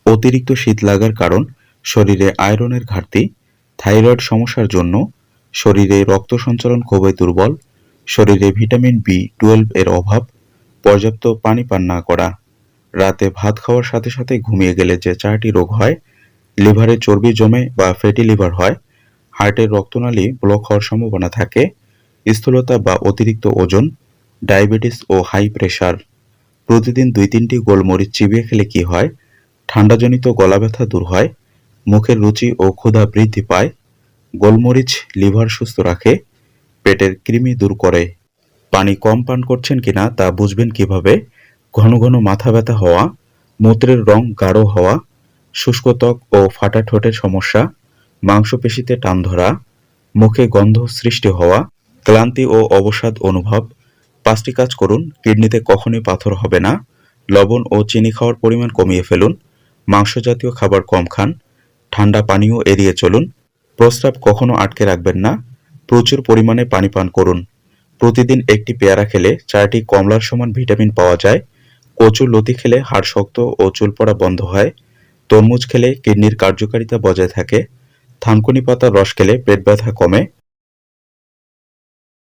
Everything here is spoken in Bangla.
অতিরিক্ত শীত লাগার কারণ শরীরে আয়রনের ঘাটতি, থাইরয়েড সমস্যার জন্য, শরীরে রক্ত সঞ্চালন খুবই দুর্বল, শরীরে ভিটামিন বি 12 এর অভাব, পর্যাপ্ত পানি পান না করা, রাতে ভাত খাওয়ার সাথে সাথে ঘুমিয়ে গেলে যে 4টি রোগ হয়, লিভারে চর্বি জমে বা ফ্যাটি লিভার হয়, হার্টের রক্তনালী ব্লক হওয়ার সম্ভাবনা থাকে, স্থূলতা বা অতিরিক্ত ওজন, ডায়াবেটিস ও হাই প্রেশার। প্রতিদিন 2-3টি গোলমরিচ চিবিয়ে খেলে কি হয়? ঠান্ডাজনিত গলা ব্যথা দূর হয়, মুখের রুচি ও ক্ষুধা বৃদ্ধি পায়, গোলমরিচ লিভার সুস্থ রাখে, পেটের কৃমি দূর করে। পানি কম পান করছেন কিনা তা বুঝবেন কিভাবে? ঘন ঘন মাথা ব্যথা হওয়া, মূত্রের রং গাঢ় হওয়া, শুষ্ক ত্বক ও ফাটা ঠোঁটের সমস্যা, মাংসপেশিতে টান ধরা, মুখে গন্ধ সৃষ্টি হওয়া, ক্লান্তি ও অবসাদ অনুভব। 5টি কাজ করুন। কিডনিতে কখনোই পাথর হবে না। লবণ ও চিনি খাওয়ার পরিমাণ কমিয়ে ফেলুন। মাংস জাতীয় খাবার কম খান। ঠান্ডা পানীয় এড়িয়ে চলুন। প্রস্রাব কখনো আটকে রাখবেন না। প্রচুর পরিমাণে পানি পান করুন। প্রতিদিন একটি পেয়ারা খেলে 4টি কমলার সমান ভিটামিন পাওয়া যায়। কচুর লতি খেলে হাড় শক্ত ও চুল পড়া বন্ধ হয়। তরমুজ খেলে কিডনির কার্যকারিতা বজায় থাকে। থানকুনি পাতার রস খেলে পেট ব্যথা কমে।